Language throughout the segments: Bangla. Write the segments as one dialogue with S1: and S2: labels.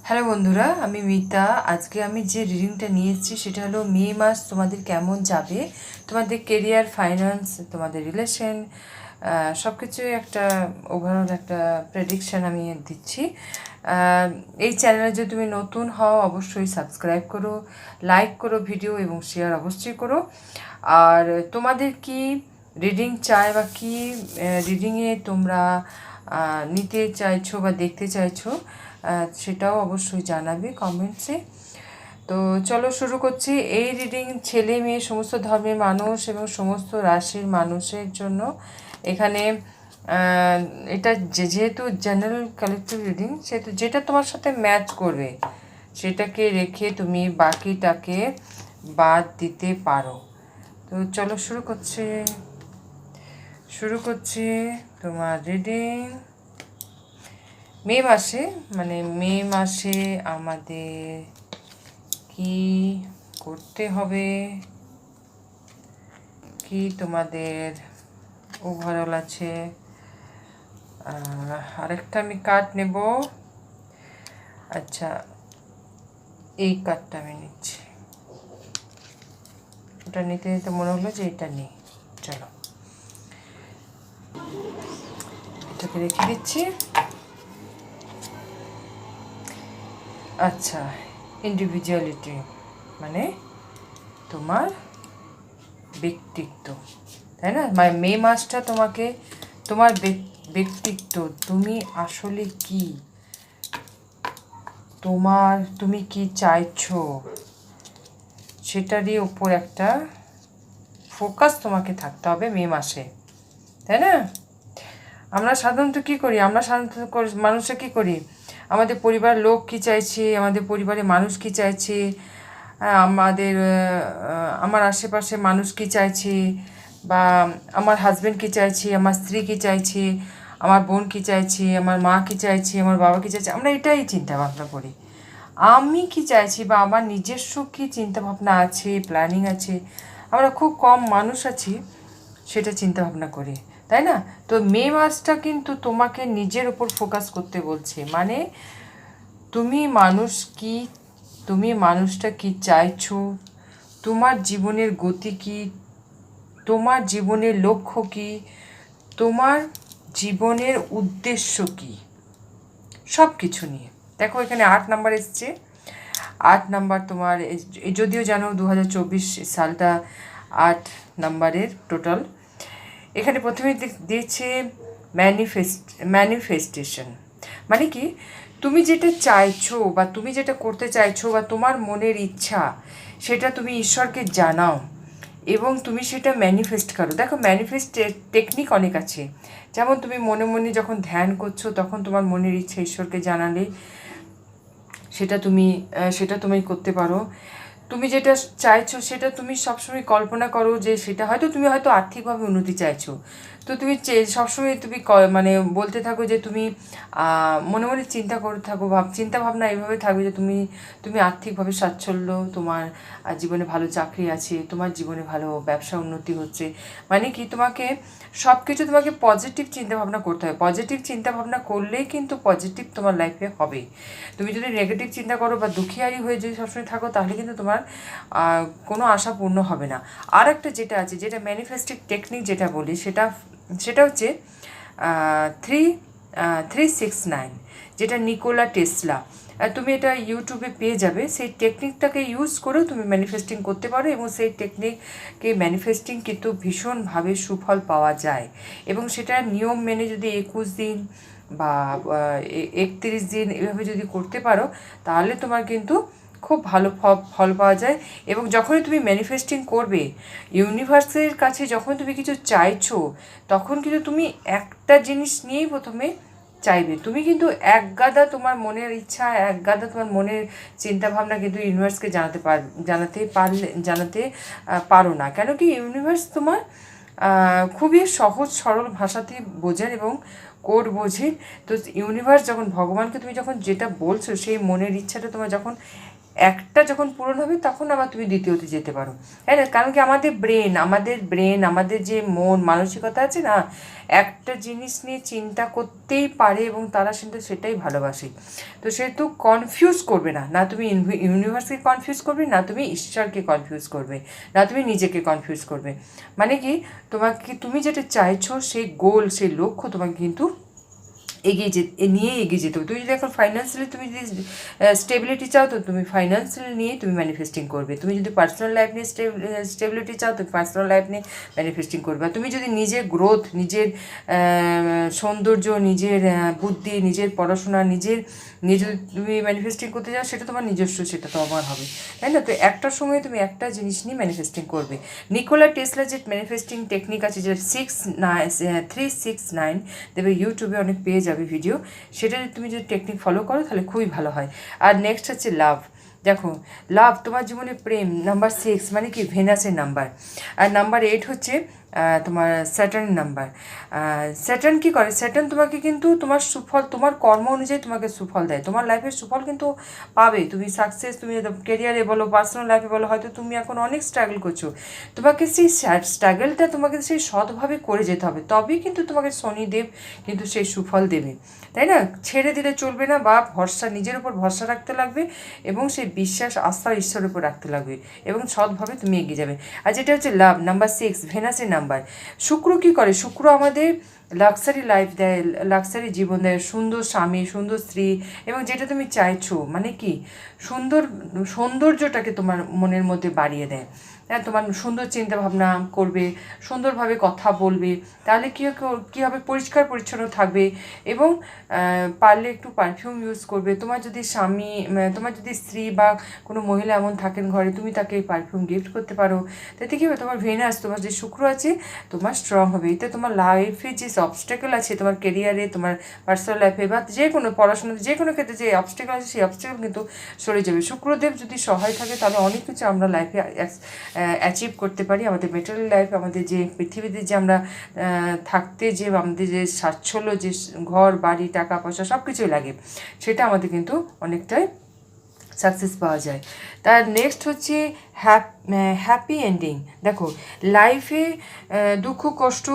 S1: হ্যালো বন্ধুরা, আমি মিতা। আজকে আমি যে রিডিংটা নিয়ে এসেছি সেটা হলো মে মাস তোমাদের কেমন যাবে, তোমাদের কেরিয়ার, ফাইন্যান্স, তোমাদের রিলেশন, সব কিছুই একটা ওভারঅল একটা প্রেডিকশান আমি দিচ্ছি। এই চ্যানেলে যদি তুমি নতুন হও অবশ্যই সাবস্ক্রাইব করো, লাইক করো ভিডিও এবং শেয়ার অবশ্যই করো। আর তোমাদের কি রিডিং চাই বা কি রিডিংয়ে তোমরা নিতে চাইছো বা দেখতে চাইছো, সেটাও অবশ্যই জানাবে কমেন্টসে। তো চলো শুরু করছি। এই রিডিং ছেলে মেয়ে সমস্ত ধর্মের মানুষ এবং সমস্ত রাশির মানুষের জন্য। এখানে এটা যেহেতু জেনারেল কালেকটিভ রিডিং, সেহেতু যেটা তোমার সাথে ম্যাচ করবে সেটাকে রেখে তুমি বাকিটাকে বাদ দিতে পারো। তো চলো শুরু করছি তোমার রিডিং। মে মাসে আমাদের কি করতে হবে, কি তোমাদের ওভারঅল আছে। আরেকটা আমি কার্ড নেব। আচ্ছা, এই কার্ডটা আমি নিচ্ছি। ওটা নিতে নিতে মনে হলো যে এটা নেই। চলো এটাকে রেখে দিচ্ছি। আচ্ছা, ইন্ডিভিজুয়ালিটি মানে তোমার ব্যক্তিত্ব, তাই না? মে মাসটা তোমাকে তোমার ব্যক্তিত্ব, তুমি আসলে কি, তুমি কি চাইছো সেটারই ওপর একটা ফোকাস তোমাকে থাকতে হবে মে মাসে, তাই না? আমরা সাধারণত মানুষরা কী করি, আমাদের পরিবারের লোক কী চাইছে, আমাদের পরিবারের মানুষ কী চাইছে, আমার আশেপাশে মানুষ কী চাইছে, বা আমার হাজব্যান্ড কী চাইছে, আমার স্ত্রী কী চাইছে, আমার বোন কী চাইছে, আমার মা কী চাইছে, আমার বাবা কী চাইছে, আমরা এটাই চিন্তা ভাবনা করি। আমি কি চাইছি বা আমার নিজস্ব কী চিন্তাভাবনা আছে, প্ল্যানিং আছে, আমরা খুব কম মানুষ আছি সেটা চিন্তা ভাবনা করি, তাই না? তো মে মাসটা কিন্তু তোমাকে নিজের উপর ফোকাস করতে বলছে। মানে তুমি মানুষটা কি চাইছো, তোমার জীবনের গতি কি, তোমার জীবনের লক্ষ্য কি, তোমার জীবনের উদ্দেশ্য কি, সব কিছু নিয়ে। দেখো এখানে 8 নাম্বার এসছে। 8 নাম্বার তোমার, যদিও জানো 2024 সালটা 8 নাম্বারের টোটাল। এখানে প্রথমে দিয়েছে ম্যানিফেস্টেশন। মানে কি, তুমি যেটা চাইছো বা তুমি যেটা করতে চাইছো বা তোমার মনের ইচ্ছা, সেটা তুমি ঈশ্বরকে জানাও এবং তুমি সেটা ম্যানিফেস্ট করো। দেখো ম্যানিফেস্ট টেকনিক অনেক আছে। যেমন তুমি মনে মনে যখন ধ্যান করছো তখন তোমার মনের ইচ্ছা ঈশ্বরকে জানালে সেটা তুমি করতে পারো। তুমি যেটা চাইছো সেটা তুমি সবসময় কল্পনা করো যে সেটা তুমি হয়তো আর্থিকভাবে উন্নতি চাইছো, তো তুমি সবসময় তুমি মানে বলতে থাকো যে তুমি মনে মনে চিন্তা করে থাকো, চিন্তা ভাবনা এইভাবে থাকবে যে তুমি আর্থিকভাবে স্বাচ্ছল্য, তোমার জীবনে ভালো চাকরি আছে, তোমার জীবনে ভালো ব্যবসা উন্নতি হচ্ছে। মানে কি, তোমাকে পজিটিভ চিন্তাভাবনা করতে হবে। পজিটিভ চিন্তাভাবনা করলেই কিন্তু পজিটিভ তোমার লাইফে হবে। তুমি যদি নেগেটিভ চিন্তা করো বা দুঃখিয়ারি হয়ে যদি সবসময় থাকো তাহলে কিন্তু তোমার কোনো আশা পূর্ণ হবে না। আর একটা যেটা আছে, যেটা ম্যানিফেস্টিং টেকনিক যেটা বলি, সেটা হচ্ছে 369, যেটা নিকোলা টেসলা। তুমি এটা ইউটিউবে পেয়ে যাবে। সেই টেকনিকটাকে ইউজ করেও তুমি ম্যানিফেস্টিং করতে পারো এবং সেই টেকনিকে ম্যানিফেস্টিং কিন্তু ভীষণভাবে সুফল পাওয়া যায়। এবং সেটা নিয়ম মেনে যদি 21 দিন বা 31 দিন এভাবে যদি করতে পারো তাহলে তোমার কিন্তু খুব ভালো ফল পাওয়া যায়। এবং যখনই তুমি ম্যানিফেস্টিং করবে ইউনিভার্সের কাছে, যখন তুমি কিছু চাইছো তখন কিন্তু তুমি একটা জিনিস নিয়েই প্রথমে চাইবে। তুমি কিন্তু তোমার মনের ইচ্ছা, তোমার মনের চিন্তাভাবনা কিন্তু ইউনিভার্সকে জানাতে পারো না। কেন কি, ইউনিভার্স তোমার খুবই সহজ সরল ভাষাতে বোঝেন এবং কোড বোঝেন। তো ইউনিভার্স যখন, ভগবানকে তুমি যখন যেটা বলছো সেই মনের ইচ্ছাটা তোমার যখন একটা যখন পূরণ হবে তখন আবার তুমি দ্বিতীয়তে যেতে পারো, তাই না? কারণ কি আমাদের ব্রেন আমাদের যে মন মানসিকতা আছে না, একটা জিনিস নিয়ে চিন্তা করতেই পারে এবং তারা কিন্তু সেটাই ভালোবাসে। তো সেহেতু কনফিউজ করবে না, না তুমি ইউনিভার্সকে কনফিউজ করবে, না তুমি ঈশ্বরকে কনফিউজ করবে, না তুমি নিজেকে কনফিউজ করবে। মানে কি তোমাকে তুমি যেটা চাইছো সেই গোল সেই লক্ষ্য তোমাকে কিন্তু এগিয়ে যেতে হবে। তুমি যদি এখন ফাইন্যান্সিয়ালি তুমি যদি স্টেবিলিটি চাও তো তুমি ফাইন্যান্সিয়ালি নিয়ে তুমি ম্যানিফেস্টিং করবে। তুমি যদি পার্সোনাল লাইফ নিয়ে স্টেবিলিটি চাও তো পার্সোনাল লাইফ নিয়ে ম্যানিফেস্টিং করবে। আর তুমি যদি নিজের গ্রোথ, নিজের সৌন্দর্য, নিজের বুদ্ধি, নিজের পড়াশোনা, নিজে যদি তুমি ম্যানিফেস্টিং করতে যাও সেটা তোমার নিজস্ব, সেটা তো আমার হবে, তাই না? তো একটা সময় তুমি একটা জিনিস নিয়ে ম্যানিফেস্টিং করবে। নিকোলা টেসলা যে ম্যানিফেস্টিং টেকনিক আছে, যেটা 369 দেবে, ইউটিউবে অনেক পেয়ে যাবে ভিডিও, সেটা তুমি যদি টেকনিক ফলো করো তাহলে খুবই ভালো হয়। আর নেক্সট হচ্ছে লাভ। দেখো লাভ তোমার জীবনে প্রেম, নাম্বার 6 মানে কি ভেনাসের নাম্বার। আর নাম্বার 8 হচ্ছে তোমার স্যাটার্ন নাম্বার। স্যাটার্ন কী করে? স্যাটার্ন তোমাকে কিন্তু তোমার সুফল, তোমার কর্ম অনুযায়ী তোমাকে সুফল দেয়। তোমার লাইফের সুফল কিন্তু পাবে। তুমি সাকসেস, তুমি কেরিয়ারে বলো, পার্সোনাল লাইফে বলো, হয়তো তুমি এখন অনেক স্ট্রাগল করছো, তোমাকে সেই স্ট্রাগলটা তোমাকে সেই সৎভাবে করে যেতে হবে, তবেই কিন্তু তোমাকে শনিদেব কিন্তু সেই সুফল দেবে, তাই না? ছেড়ে দিলে চলবে না, বা ভরসা, নিজের উপর ভরসা রাখতে লাগবে এবং সেই বিশ্বাস আস্থা ঈশ্বরের উপর রাখতে লাগবে এবং সৎভাবে তুমি এগিয়ে যাবে। আর যেটা হচ্ছে লাভ, নাম্বার 6 ভেনাসের নাম্বার। শুক্র কী করে? শুক্র আমাদের লাক্সারি লাইফ দেয়, লাক্সারি জীবন দেয়, সুন্দর স্বামী, সুন্দর স্ত্রী, এবং যেটা তুমি চাইছো, মানে কি সৌন্দর্যটাকে তোমার মনের মধ্যে বাড়িয়ে দেয়। হ্যাঁ, তোমার সুন্দর চিন্তা ভাবনা করবে, সুন্দরভাবে কথা বলবে, তাহলে কী হবে? পরিষ্কার পরিচ্ছন্ন থাকবে এবং পারলে একটু পারফিউম ইউজ করবে। তোমার যদি স্বামী, তোমার যদি স্ত্রী বা কোনো মহিলা এমন থাকেন ঘরে, তুমি তাকে পারফিউম গিফট করতে পারো। তাতে কী হবে? তোমার ভেনাস, তোমার যে শুক্র আছে, তোমার স্ট্রং হবে। এতে তোমার লাইফে যে অবস্টেকেল আছে, তোমার কেরিয়ারে, তোমার পার্সোনাল লাইফে বা যে কোনো পড়াশোনাতে, যে কোনো ক্ষেত্রে যে অবস্টেকেল আছে, সেই অবস্টেকেল কিন্তু সরে যাবে। শুক্রদেব যদি সহায় থাকে তাহলে অনেক কিছু আমরা লাইফে অ্যাচিভ করতে পারি। আমাদের মেটেরিয়াল লাইফ, আমাদের যে পৃথিবীতে যে আমরা থাকতে যে আমাদের যে সাচ্ছল্য, যে ঘর বাড়ি টাকা পয়সা সব কিছুই লাগে, সেটা আমাদের কিন্তু অনেকটাই সাকসেস পাওয়া যায়। তার নেক্সট হচ্ছে হ্যাপি এন্ডিং। দেখো লাইফে দুঃখ কষ্ট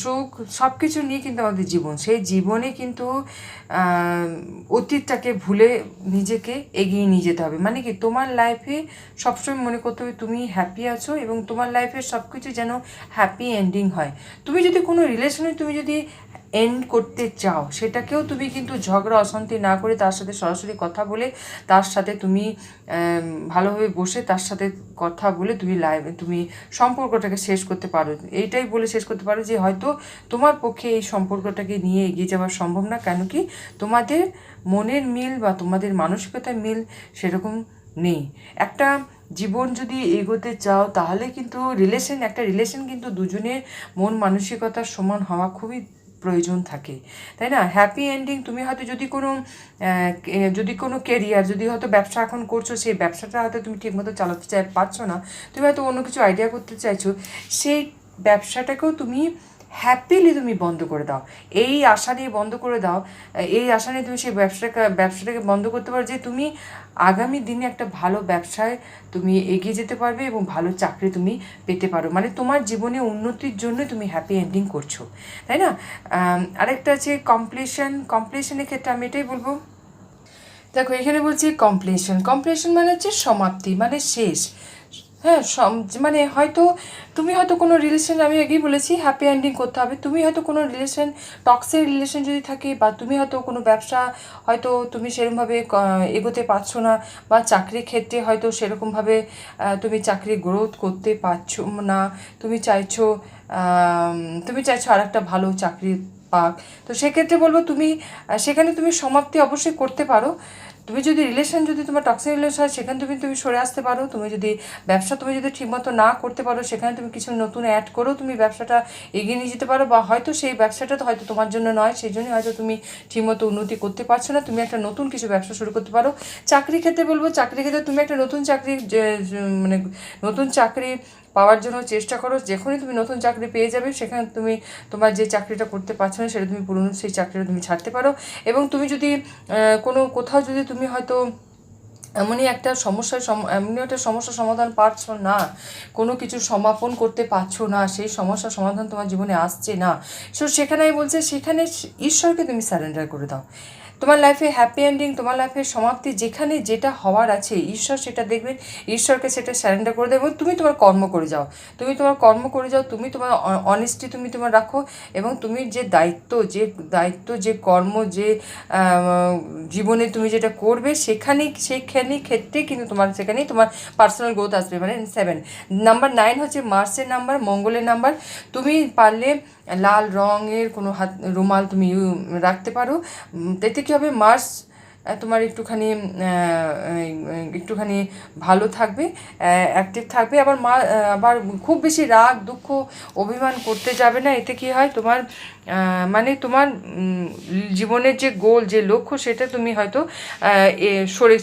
S1: সুখ সব কিছু নিয়ে কিন্তু আমাদের জীবন, সেই জীবনে কিন্তু অতীতটাকে ভুলে নিজেকে এগিয়ে নিয়ে যেতে হবে। মানে কি তোমার লাইফে সবসময় মনে করতে হবে তুমি হ্যাপি আছো এবং তোমার লাইফের সব কিছু যেন হ্যাপি এন্ডিং হয়। তুমি যদি কোনো রিলেশনে তুমি যদি এন্ড করতে চাও, সেটাকেও তুমি কিন্তু ঝগড়া অশান্তি না করে তার সাথে সরাসরি কথা বলে, তার সাথে তুমি ভালোভাবে বসে তার সাথে কথা বলে তুমি সম্পর্কটাকে শেষ করতে পারো। এইটাই বলে শেষ করতে পারো যে হয়তো তোমার পক্ষে এই সম্পর্কটাকে নিয়ে এগিয়ে যাওয়া সম্ভব না, কেন কি তোমাদের মনের মিল বা তোমাদের মানসিকতার মিল সেরকম নেই। একটা জীবন যদি এগোতে চাও তাহলে কিন্তু একটা রিলেশন কিন্তু দুজনের মন মানসিকতার সমান হওয়া খুবই প্রয়োজন থাকে, তাই না? হ্যাপি এন্ডিং, তুমি হয়তো যদি কোনো কেরিয়ার, যদি হয়তো ব্যবসা এখন করছো, সেই ব্যবসাটা হয়তো তুমি ঠিকমতো চালাতে পারছো না, তুমি হয়তো অন্য কিছু আইডিয়া করতে চাইছো, সেই ব্যবসাটাকেও তুমি হ্যাপিলি তুমি বন্ধ করে দাও। এই আশা নিয়ে বন্ধ করে দাও, এই আশা নিয়ে তুমি সেই ব্যবসাটাকে বন্ধ করতে পারো যে তুমি আগামী দিনে একটা ভালো ব্যবসায় তুমি এগিয়ে যেতে পারবে এবং ভালো চাকরি তুমি পেতে পারো। মানে তোমার জীবনে উন্নতির জন্য তুমি হ্যাপি এন্ডিং করছো, তাই না? আরেকটা আছে কমপ্লিশনের ক্ষেত্রে আমি এটাই বলবো। দেখো এখানে বলছি কমপ্লিশন মানে হচ্ছে সমাপ্তি, মানে শেষ। হ্যাঁ, মানে হয়তো তুমি হয়তো কোনো রিলেশন, আমি আগেই বলেছি হ্যাপি এন্ডিং করতে হবে। তুমি হয়তো কোনো টক্সিক রিলেশন যদি থাকে, বা তুমি হয়তো কোনো ব্যবসা হয়তো তুমি সেরকমভাবে এগোতে পারছো না, বা চাকরির ক্ষেত্রে হয়তো সেরকমভাবে তুমি চাকরি গ্রোথ করতে পারছো না, তুমি চাইছো আর একটা ভালো চাকরি পাক, তো সেক্ষেত্রে বলবো তুমি সেখানে তুমি সমাপ্তি অবশ্যই করতে পারো। তুমি যদি যদি তোমার টক্সিক রিলেশন হয়, সেখানে তুমি সরে আসতে পারো। তুমি যদি ঠিকমতো না করতে পারো, সেখানে তুমি কিছু নতুন অ্যাড করেও তুমি ব্যবসাটা এগিয়ে নিয়ে যেতে পারো, বা হয়তো সেই ব্যবসাটা তো হয়তো তোমার জন্য নয়, সেই জন্যই হয়তো তুমি ঠিকমতো উন্নতি করতে পারছো না, তুমি একটা নতুন কিছু ব্যবসা শুরু করতে পারো। চাকরির ক্ষেত্রে বলবো, তুমি একটা মানে নতুন চাকরি পাওয়ার জন্য চেষ্টা করো। যখনই তুমি নতুন চাকরি পেয়ে যাবে, সেখানে তুমি তোমার যে চাকরিটা করতে পারছো না, সেটা তুমি পুরনো সেই চাকরিটা তুমি ছাড়তে পারো। এবং তুমি যদি কোথাও যদি তুমি হয়তো এমনই একটা এমনই একটা সমস্যার সমাধান পারছো না, কোনো কিছু সমাপন করতে পারছো না, সেই সমস্যার সমাধান তোমার জীবনে আসছে না। সো সেখানে আমি বলছি, সেখানে ঈশ্বরকে তুমি স্যারেন্ডার করে দাও। তোমার লাইফে হ্যাপি এন্ডিং, তোমার লাইফের সমাপ্তি যেখানে যেটা হওয়ার আছে, ঈশ্বর সেটা দেখবেন। ঈশ্বরকে সেটা স্যারেন্ডার করে দেবে এবং তুমি তোমার কর্ম করে যাও। তুমি তোমার কর্ম করে যাও, তুমি তোমার অনেস্টি তুমি তোমার রাখো, এবং তুমি যে দায়িত্ব যে কর্ম, যে জীবনে তুমি যেটা করবে, সেইখানেই ক্ষেত্রে কিন্তু সেখানেই তোমার পার্সোনাল গ্রোথ আসবে। মানে 7 নাম্বার 9 হচ্ছে মার্সের নাম্বার, মঙ্গলের নাম্বার। তুমি পারলে লাল রঙের কোনো রুমাল তুমি রাখতে পারো। এতে কী হবে, মার্স তোমার একটুখানি ভালো থাকবে, অ্যাক্টিভ থাকবে। আবার খুব বেশি রাগ দুঃখ অভিমান করতে যাবে না। এতে কী হয়, তোমার মানে তোমার জীবনের যে গোল, যে লক্ষ্য, সেটা তুমি হয়তো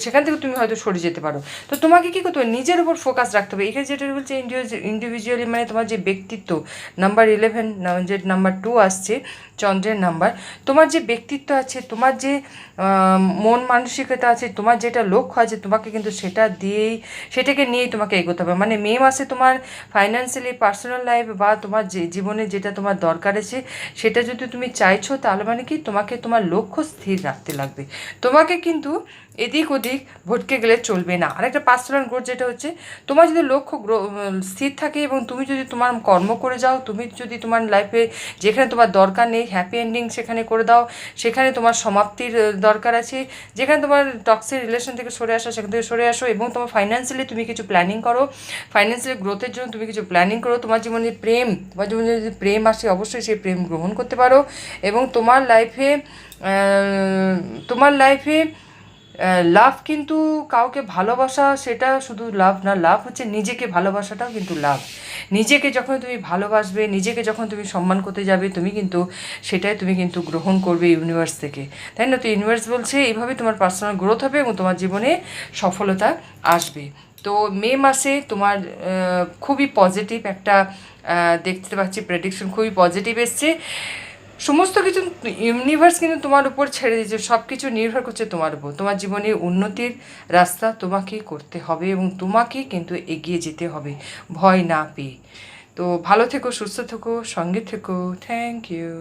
S1: সেখান থেকে তুমি হয়তো সরে যেতে পারো। তো তোমাকে কী করতে হবে, নিজের উপর ফোকাস রাখতে হবে। এখানে যেটা বলছে ইন্ডিভিজুয়ালি, মানে তোমার যে ব্যক্তিত্ব, নাম্বার 11 যে নাম্বার 2 আসছে চন্দ্রের নাম্বার, তোমার যে ব্যক্তিত্ব আছে, তোমার যে মন মানসিকতা আছে, তোমার যেটা লক্ষ্য আছে, তোমাকে কিন্তু সেটাকে নিয়েই তোমাকে এগোতে হবে। মানে মে মাসে তোমার ফাইন্যান্সিয়ালি, পার্সোনাল লাইফ বা তোমার যে জীবনে যেটা তোমার দরকার আছে, সেটা যদি তুমি চাইছো, তাহলে মানে কি, তোমাকে তোমার লক্ষ্য স্থির রাখতে লাগবে। তোমাকে কিন্তু এদিক ওদিক ভটকে গেলে চলবে না। আরেকটা পার্সোনাল গ্রোথ যেটা হচ্ছে, তোমার যদি লক্ষ্য স্থির থাকে এবং তুমি যদি তোমার কর্ম করে যাও, তুমি যদি তোমার লাইফে যেখানে তোমার দরকার নেই হ্যাপি এন্ডিং সেখানে করে দাও, সেখানে তোমার সমাপ্তির দরকার আছে, যেখানে তোমার টক্সিক রিলেশন থেকে সরে আসো সেখান থেকে সরে আসো, এবং তোমার ফাইন্যান্সিয়ালি তুমি কিছু প্ল্যানিং করো, ফাইন্যান্সিয়ালি গ্রোথের জন্য তুমি কিছু প্ল্যানিং করো। তোমার জীবনে যদি প্রেম আসে, অবশ্যই সেই প্রেম গ্রহণ করতে পারো। এবং তোমার লাইফে লাভ কিন্তু কাউকে ভালোবাসা, সেটা শুধু লাভ না, লাভ হচ্ছে নিজেকে ভালোবাসাটাও কিন্তু লাভ। নিজেকে যখন তুমি ভালোবাসবে, নিজেকে যখন তুমি সম্মান করতে যাবে, সেটাই তুমি কিন্তু গ্রহণ করবে ইউনিভার্স থেকে, তাই না? তো ইউনিভার্স বলছে এইভাবে তোমার পার্সোনাল গ্রোথ হবে এবং তোমার জীবনে সফলতা আসবে। তো মে মাসে তোমার খুবই পজিটিভ একটা দেখতে পাচ্ছি, প্রেডিকশন খুবই পজিটিভ এসছে। সমস্ত কিছু ইউনিভার্স কিন্তু তোমার উপর ছেড়ে দিয়েছে, সব কিছু নির্ভর করছে তোমার উপর। তোমার জীবনে উন্নতির রাস্তা তোমাকেই করতে হবে এবং তোমাকেই কিন্তু এগিয়ে যেতে হবে ভয় না পেয়ে। তো ভালো থেকো, সুস্থ থেকো, সঙ্গে থেকো। Thank you.